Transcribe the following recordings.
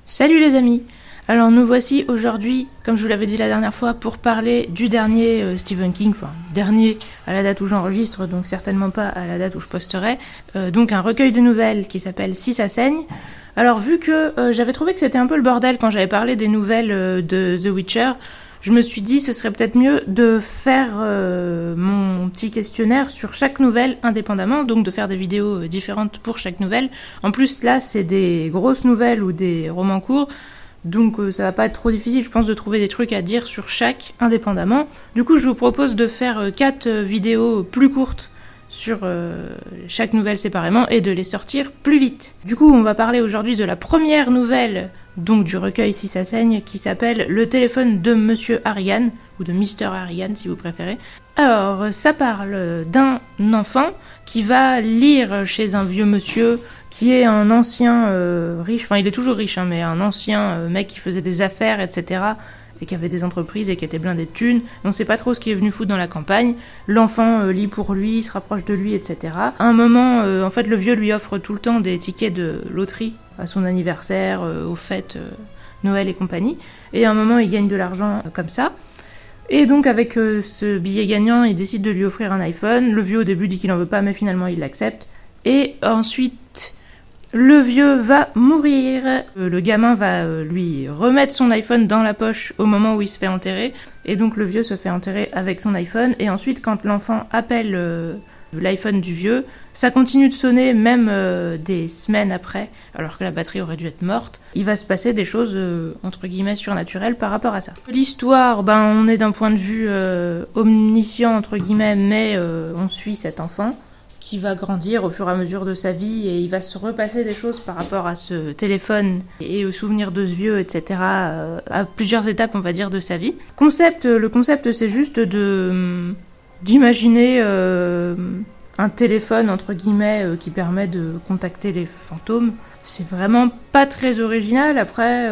Salut les amis. Alors nous voici aujourd'hui, comme je vous l'avais dit la dernière fois, pour parler du dernier Stephen King, enfin dernier à la date où j'enregistre, donc certainement pas à la date où je posterai, donc un recueil de nouvelles qui s'appelle Si ça saigne. Alors vu que j'avais trouvé que c'était un peu le bordel quand j'avais parlé des nouvelles de The Witcher, je me suis dit ce serait peut-être mieux de faire mon petit questionnaire sur chaque nouvelle indépendamment, donc de faire des vidéos différentes pour chaque nouvelle. En plus là c'est des grosses nouvelles ou des romans courts, donc ça va pas être trop difficile je pense de trouver des trucs à dire sur chaque indépendamment. Du coup je vous propose de faire 4 vidéos plus courtes sur chaque nouvelle séparément et de les sortir plus vite. Du coup on va parler aujourd'hui de la première nouvelle, donc du recueil Si ça saigne, qui s'appelle Le téléphone de Monsieur Harrigan, ou de Mr. Harrigan si vous préférez. Alors, ça parle d'un enfant qui va lire chez un vieux monsieur qui est un ancien riche, enfin il est toujours riche, hein, mais un ancien mec qui faisait des affaires, etc., et qui avait des entreprises et qui était blindé de thunes. On sait pas trop ce qu'il est venu foutre dans la campagne. L'enfant lit pour lui, se rapproche de lui, etc. À un moment, en fait, le vieux lui offre tout le temps des tickets de loterie à son anniversaire, aux fêtes, Noël et compagnie. Et à un moment, il gagne de l'argent comme ça. Et donc, avec ce billet gagnant, il décide de lui offrir un iPhone. Le vieux, au début, dit qu'il en veut pas, mais finalement, il l'accepte. Et ensuite, le vieux va mourir. Le gamin va lui remettre son iPhone dans la poche au moment où il se fait enterrer. Et donc, le vieux se fait enterrer avec son iPhone. Et ensuite, quand l'enfant appelle l'iPhone du vieux, ça continue de sonner même des semaines après, alors que la batterie aurait dû être morte. Il va se passer des choses entre guillemets surnaturelles par rapport à ça. L'histoire, on est d'un point de vue omniscient entre guillemets, mais on suit cet enfant qui va grandir au fur et à mesure de sa vie et il va se repasser des choses par rapport à ce téléphone et aux souvenirs de ce vieux, etc. À plusieurs étapes, on va dire, de sa vie. Le concept, c'est juste d'imaginer un téléphone entre guillemets qui permet de contacter les fantômes. C'est vraiment pas très original. Après,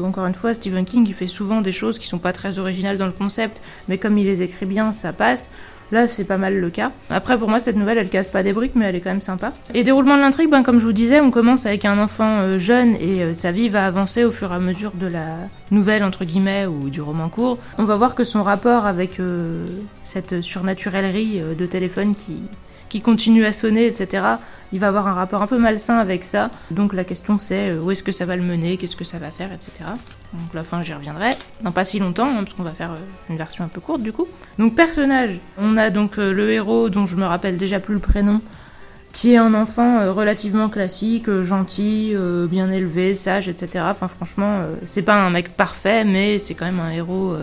encore une fois, Stephen King il fait souvent des choses qui sont pas très originales dans le concept, mais comme il les écrit bien, ça passe. Là, c'est pas mal le cas. Après, pour moi, cette nouvelle, elle casse pas des briques, mais elle est quand même sympa. Et déroulement de l'intrigue, comme je vous disais, on commence avec un enfant jeune et sa vie va avancer au fur et à mesure de la nouvelle, entre guillemets, ou du roman court. On va voir que son rapport avec cette surnaturellerie de téléphone qui continue à sonner, etc., il va avoir un rapport un peu malsain avec ça. Donc la question c'est où est-ce que ça va le mener, qu'est-ce que ça va faire, etc. Donc la fin j'y reviendrai, dans pas si longtemps, parce qu'on va faire une version un peu courte du coup. Donc personnage, on a donc le héros dont je me rappelle déjà plus le prénom, qui est un enfant relativement classique, gentil, bien élevé, sage, etc. Enfin franchement, c'est pas un mec parfait, mais c'est quand même un héros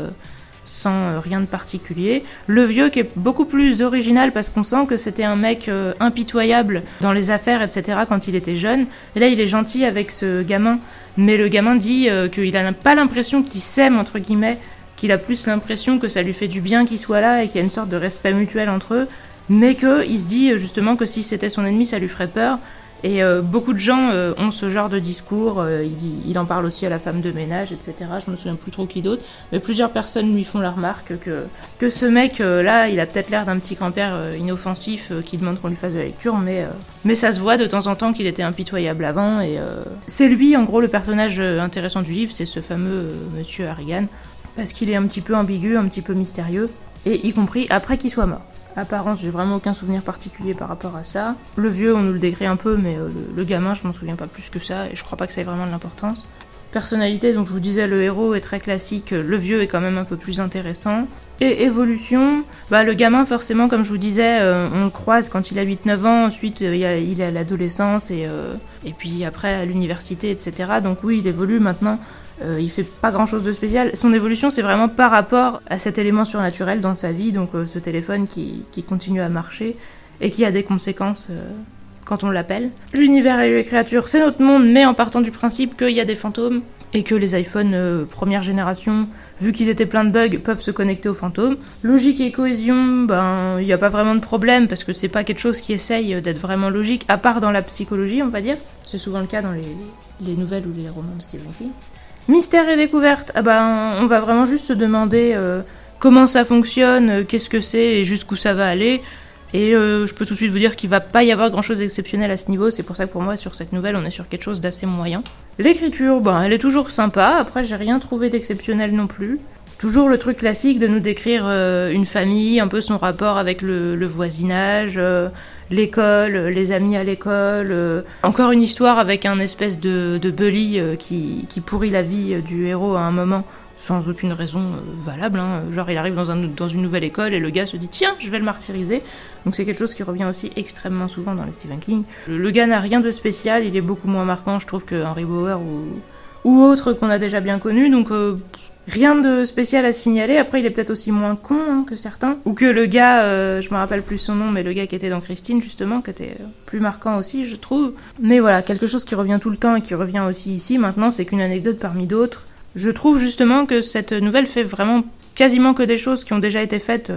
sans rien de particulier. Le vieux qui est beaucoup plus original parce qu'on sent que c'était un mec impitoyable dans les affaires, etc. quand il était jeune. Et là, il est gentil avec ce gamin. Mais le gamin dit qu'il n'a pas l'impression qu'il s'aime, entre guillemets, qu'il a plus l'impression que ça lui fait du bien qu'il soit là et qu'il y a une sorte de respect mutuel entre eux. Mais qu'il se dit justement que si c'était son ennemi, ça lui ferait peur. Et beaucoup de gens ont ce genre de discours, il en parle aussi à la femme de ménage, etc. Je me souviens plus trop qui d'autre, mais plusieurs personnes lui font la remarque que ce mec là, il a peut-être l'air d'un petit grand-père inoffensif qui demande qu'on lui fasse de la lecture, mais ça se voit de temps en temps qu'il était impitoyable avant, et c'est lui en gros le personnage intéressant du livre, c'est ce fameux Monsieur Harrigan, parce qu'il est un petit peu ambigu, un petit peu mystérieux, et y compris après qu'il soit mort. Apparence, j'ai vraiment aucun souvenir particulier par rapport à ça. Le vieux, on nous le décrit un peu, mais le gamin, je m'en souviens pas plus que ça, et je crois pas que ça ait vraiment de l'importance. Personnalité, donc je vous disais, le héros est très classique, le vieux est quand même un peu plus intéressant. Et évolution, le gamin, forcément, comme je vous disais, on le croise quand il a 8-9 ans, ensuite il est à l'adolescence, et puis après à l'université, etc. Donc oui, il évolue maintenant. Il fait pas grand chose de spécial. Son évolution, c'est vraiment par rapport à cet élément surnaturel dans sa vie, donc ce téléphone qui continue à marcher et qui a des conséquences quand on l'appelle. L'univers et les créatures, c'est notre monde, mais en partant du principe qu'il y a des fantômes et que les iPhones première génération, vu qu'ils étaient pleins de bugs, peuvent se connecter aux fantômes. Logique et cohésion, il n'y a pas vraiment de problème, parce que c'est pas quelque chose qui essaye d'être vraiment logique, à part dans la psychologie, on va dire. C'est souvent le cas dans les nouvelles ou les romans de Stephen King. Mystère et découverte, on va vraiment juste se demander comment ça fonctionne, qu'est-ce que c'est et jusqu'où ça va aller. Et je peux tout de suite vous dire qu'il va pas y avoir grand chose d'exceptionnel à ce niveau, c'est pour ça que pour moi sur cette nouvelle on est sur quelque chose d'assez moyen. L'écriture, elle est toujours sympa, après j'ai rien trouvé d'exceptionnel non plus. Toujours le truc classique de nous décrire une famille, un peu son rapport avec le voisinage, l'école, les amis à l'école. Encore une histoire avec un espèce de bully qui pourrit la vie du héros à un moment sans aucune raison valable. Genre il arrive dans une nouvelle école et le gars se dit tiens, je vais le martyriser. Donc c'est quelque chose qui revient aussi extrêmement souvent dans les Stephen King. Le gars n'a rien de spécial, il est beaucoup moins marquant je trouve que Henry Bauer ou autre qu'on a déjà bien connu. Donc rien de spécial à signaler. Après, il est peut-être aussi moins con que certains. Ou que le gars, je me rappelle plus son nom, mais le gars qui était dans Christine, justement, qui était plus marquant aussi, je trouve. Mais voilà, quelque chose qui revient tout le temps et qui revient aussi ici, maintenant, c'est qu'une anecdote parmi d'autres. Je trouve justement que cette nouvelle fait vraiment quasiment que des choses qui ont déjà été faites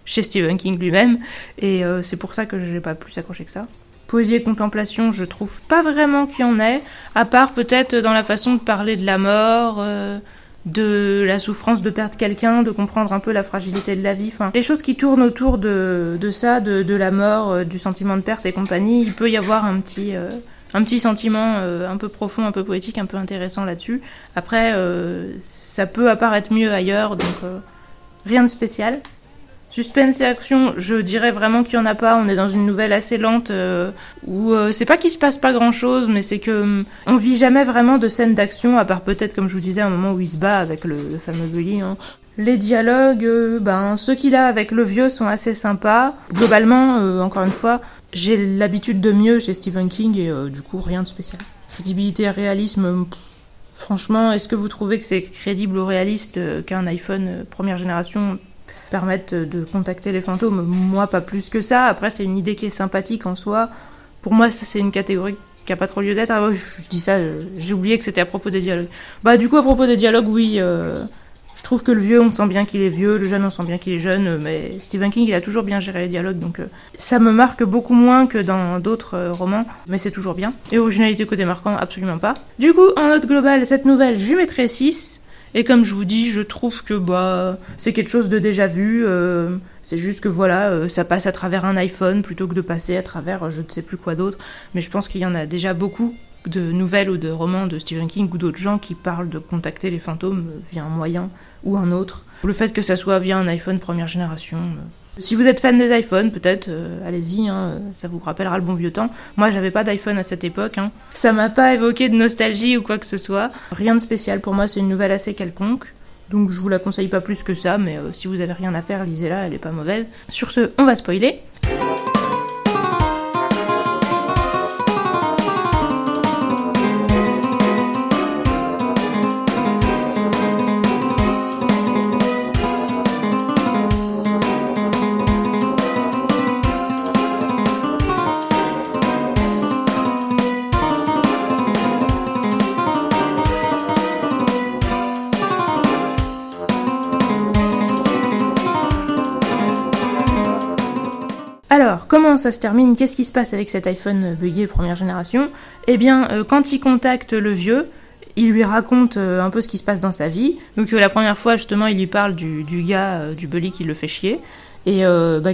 chez Stephen King lui-même. Et c'est pour ça que je n'ai pas plus accroché que ça. Poésie et contemplation, je trouve pas vraiment qu'il y en ait, à part peut-être dans la façon de parler de la mort... de la souffrance de perdre quelqu'un, de comprendre un peu la fragilité de la vie, les choses qui tournent autour de ça, de la mort, du sentiment de perte et compagnie, il peut y avoir un petit sentiment un peu profond, un peu poétique, un peu intéressant là-dessus. Après, ça peut apparaître mieux ailleurs, donc rien de spécial. Suspense et action, je dirais vraiment qu'il y en a pas. On est dans une nouvelle assez lente où c'est pas qu'il se passe pas grand chose, mais c'est que on vit jamais vraiment de scènes d'action, à part peut-être comme je vous disais un moment où il se bat avec le fameux bully. Les dialogues, ceux qu'il a avec le vieux sont assez sympas. Globalement, encore une fois, j'ai l'habitude de mieux chez Stephen King et du coup rien de spécial. Crédibilité et réalisme. Franchement, est-ce que vous trouvez que c'est crédible ou réaliste qu'un iPhone première génération permettent de contacter les fantômes? Moi, pas plus que ça. Après, c'est une idée qui est sympathique en soi. Pour moi, ça, c'est une catégorie qui a pas trop lieu d'être. Ah ouais, je dis ça, j'ai oublié que c'était à propos des dialogues. Du coup, à propos des dialogues, oui, je trouve que le vieux, on sent bien qu'il est vieux, le jeune, on sent bien qu'il est jeune, mais Stephen King, il a toujours bien géré les dialogues, donc ça me marque beaucoup moins que dans d'autres romans, mais c'est toujours bien. Et originalité côté marquant, absolument pas. Du coup, en note globale, cette nouvelle, je lui mettrais 6. Et comme je vous dis, je trouve que c'est quelque chose de déjà vu. C'est juste que ça passe à travers un iPhone plutôt que de passer à travers je ne sais plus quoi d'autre. Mais je pense qu'il y en a déjà beaucoup de nouvelles ou de romans de Stephen King ou d'autres gens qui parlent de contacter les fantômes via un moyen ou un autre. Le fait que ça soit via un iPhone première génération... Si vous êtes fan des iPhones, peut-être, allez-y, ça vous rappellera le bon vieux temps. Moi, j'avais pas d'iPhone à cette époque. Ça m'a pas évoqué de nostalgie ou quoi que ce soit. Rien de spécial, pour moi, c'est une nouvelle assez quelconque. Donc je vous la conseille pas plus que ça, mais si vous avez rien à faire, lisez-la, elle est pas mauvaise. Sur ce, on va spoiler. Alors, comment ça se termine? Qu'est-ce qui se passe avec cet iPhone buggé première génération? Eh bien, quand il contacte le vieux, il lui raconte un peu ce qui se passe dans sa vie. Donc la première fois, justement, il lui parle du gars, du bully qui le fait chier. Et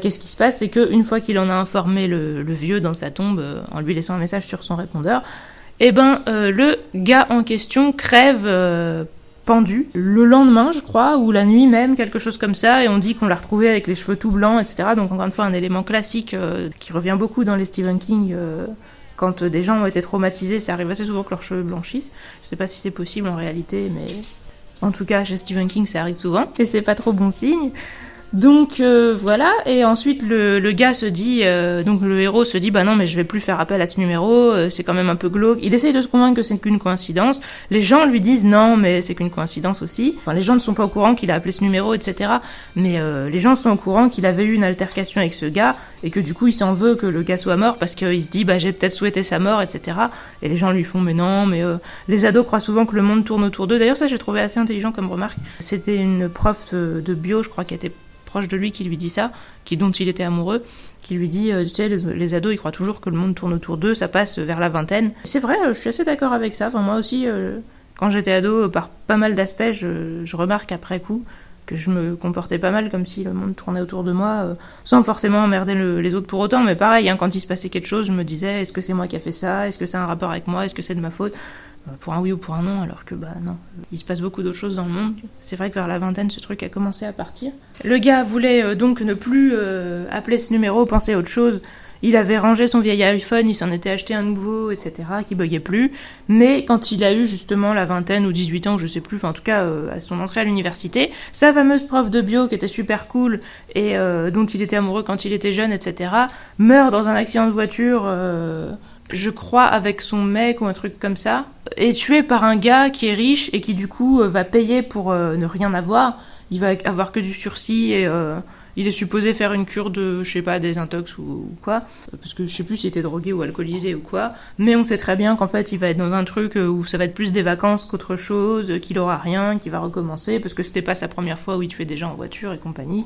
qu'est-ce qui se passe? C'est qu'une fois qu'il en a informé le vieux dans sa tombe, en lui laissant un message sur son répondeur, le gars en question crève... pendu, le lendemain je crois, ou la nuit même, quelque chose comme ça, et on dit qu'on l'a retrouvé avec les cheveux tout blancs, etc. Donc encore une fois un élément classique qui revient beaucoup dans les Stephen King, quand des gens ont été traumatisés, ça arrive assez souvent que leurs cheveux blanchissent. Je sais pas si c'est possible en réalité, mais en tout cas chez Stephen King ça arrive souvent, et c'est pas trop bon signe. Donc voilà, et ensuite le gars se dit, donc le héros se dit, non mais je vais plus faire appel à ce numéro, c'est quand même un peu glauque. Il essaye de se convaincre que c'est qu'une coïncidence. Les gens lui disent non mais c'est qu'une coïncidence aussi. Enfin les gens ne sont pas au courant qu'il a appelé ce numéro, etc. Mais les gens sont au courant qu'il avait eu une altercation avec ce gars et que du coup il s'en veut que le gars soit mort parce qu'il se dit j'ai peut-être souhaité sa mort, etc. Et les gens lui font mais non, mais les ados croient souvent que le monde tourne autour d'eux. D'ailleurs ça j'ai trouvé assez intelligent comme remarque. C'était une prof de bio, je crois, qui était proche de lui qui lui dit ça, dont il était amoureux, qui lui dit tu sais, les ados ils croient toujours que le monde tourne autour d'eux, ça passe vers la vingtaine. C'est vrai, je suis assez d'accord avec ça. Enfin, moi aussi quand j'étais ado, par pas mal d'aspects, je remarque après coup que je me comportais pas mal comme si le monde tournait autour de moi, sans forcément emmerder les autres pour autant, mais pareil, quand il se passait quelque chose, je me disais, est-ce que c'est moi qui a fait ça, est-ce que c'est un rapport avec moi, est-ce que c'est de ma faute, pour un oui ou pour un non, alors que non, il se passe beaucoup d'autres choses dans le monde. C'est vrai que vers la vingtaine, ce truc a commencé à partir. Le gars voulait donc ne plus appeler ce numéro, penser à autre chose. Il avait rangé son vieil iPhone, il s'en était acheté un nouveau, etc., qui buguait plus. Mais quand il a eu justement la vingtaine ou 18 ans, je sais plus, enfin en tout cas à son entrée à l'université, sa fameuse prof de bio qui était super cool et dont il était amoureux quand il était jeune, etc., meurt dans un accident de voiture, je crois avec son mec ou un truc comme ça, est tué par un gars qui est riche et qui du coup va payer pour ne rien avoir. Il va avoir que du sursis et... il est supposé faire une cure de, je sais pas, désintox ou quoi, parce que je sais plus s'il était drogué ou alcoolisé ou quoi, mais on sait très bien qu'en fait il va être dans un truc où ça va être plus des vacances qu'autre chose, qu'il aura rien, qu'il va recommencer, parce que c'était pas sa première fois où il tuait des gens en voiture et compagnie.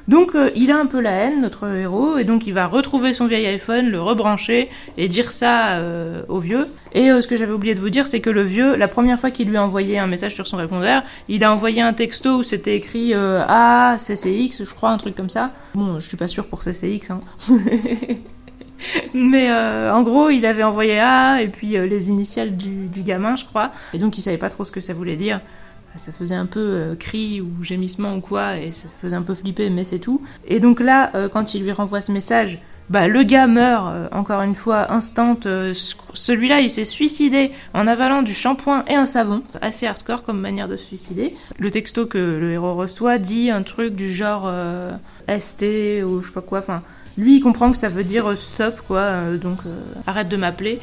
Donc il a un peu la haine, notre héros, et donc il va retrouver son vieil iPhone, le rebrancher et dire ça au vieux. Et ce que j'avais oublié de vous dire, c'est que le vieux, la première fois qu'il lui a envoyé un message sur son répondeur, il a envoyé un texto où c'était écrit CCX, je crois, un truc comme ça. Bon, je suis pas sûre pour CCX, hein. Mais en gros, il avait envoyé A et puis les initiales du gamin, je crois. Et donc il savait pas trop ce que ça voulait dire. Ça faisait un peu cri ou gémissement ou quoi, et ça faisait un peu flipper, mais c'est tout. Et donc là, quand il lui renvoie ce message, le gars meurt, encore une fois, instant. Celui-là, il s'est suicidé en avalant du shampoing et un savon. Assez hardcore comme manière de se suicider. Le texto que le héros reçoit dit un truc du genre ST ou je sais pas quoi, enfin... Lui, il comprend que ça veut dire stop, quoi, donc arrête de m'appeler.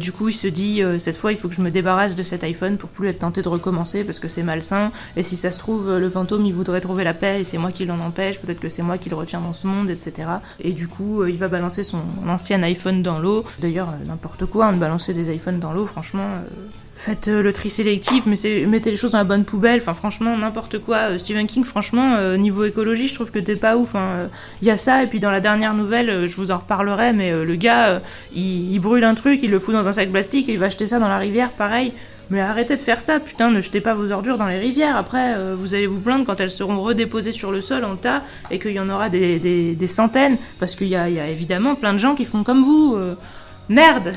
Du coup, il se dit, cette fois, il faut que je me débarrasse de cet iPhone pour plus être tenté de recommencer, parce que c'est malsain, et si ça se trouve, le fantôme, il voudrait trouver la paix, et c'est moi qui l'en empêche, peut-être que c'est moi qui le retiens dans ce monde, etc. Et du coup, il va balancer son ancien iPhone dans l'eau. D'ailleurs, n'importe quoi, de balancer des iPhones dans l'eau, franchement... Faites le tri sélectif, mettez les choses dans la bonne poubelle, enfin franchement, n'importe quoi. Stephen King, franchement, niveau écologie, je trouve que t'es pas ouf. Il y a ça, et puis dans la dernière nouvelle, je vous en reparlerai, mais le gars, il brûle un truc, il le fout dans un sac plastique, et il va jeter ça dans la rivière, pareil. Mais arrêtez de faire ça, putain, ne jetez pas vos ordures dans les rivières. Après, vous allez vous plaindre quand elles seront redéposées sur le sol en tas, et qu'il y en aura des centaines, parce qu'il y a évidemment plein de gens qui font comme vous. Merde.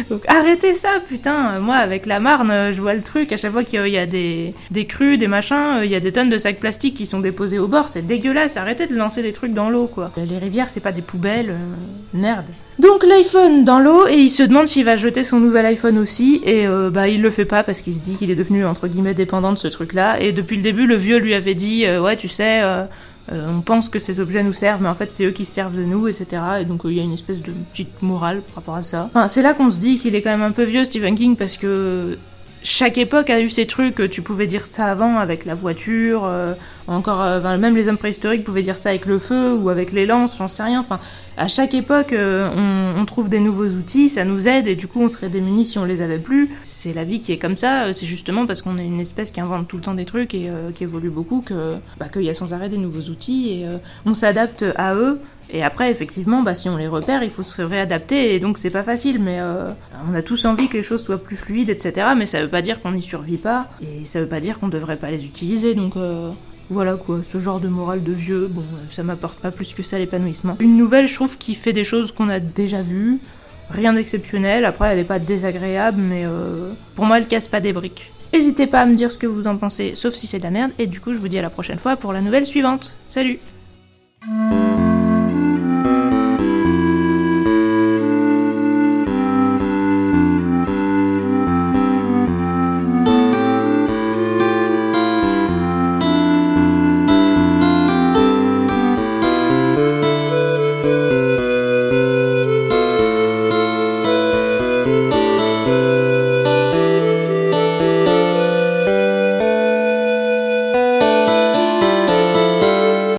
Donc arrêtez ça, putain. Moi avec la Marne, je vois le truc, à chaque fois qu'il y a des crues, des machins, il y a des tonnes de sacs plastiques qui sont déposés au bord, c'est dégueulasse. Arrêtez de lancer des trucs dans l'eau, quoi. Les rivières, c'est pas des poubelles, merde. Donc l'iPhone dans l'eau, et il se demande s'il va jeter son nouvel iPhone aussi, et il le fait pas parce qu'il se dit qu'il est devenu entre guillemets dépendant de ce truc-là, et depuis le début le vieux lui avait dit ouais tu sais on pense que ces objets nous servent, mais en fait c'est eux qui se servent de nous, etc. Et donc il y a une espèce de petite morale par rapport à ça. Enfin, c'est là qu'on se dit qu'il est quand même un peu vieux, Stephen King, parce que chaque époque a eu ses trucs. Tu pouvais dire ça avant avec la voiture, même les hommes préhistoriques pouvaient dire ça avec le feu ou avec les lances, j'en sais rien. Enfin, à chaque époque, on trouve des nouveaux outils, ça nous aide, et du coup on serait démunis si on les avait plus. C'est la vie qui est comme ça, c'est justement parce qu'on est une espèce qui invente tout le temps des trucs et qui évolue beaucoup qu'il y a sans arrêt des nouveaux outils, et on s'adapte à eux. Et après, effectivement, si on les repère, il faut se réadapter, et donc c'est pas facile, mais on a tous envie que les choses soient plus fluides, etc. Mais ça veut pas dire qu'on n'y survit pas, et ça veut pas dire qu'on devrait pas les utiliser, donc voilà quoi, ce genre de morale de vieux, ça m'apporte pas plus que ça l'épanouissement. Une nouvelle, je trouve, qui fait des choses qu'on a déjà vues, rien d'exceptionnel, après elle est pas désagréable, mais pour moi elle casse pas des briques. N'hésitez pas à me dire ce que vous en pensez, sauf si c'est de la merde, et du coup je vous dis à la prochaine fois pour la nouvelle suivante. Salut!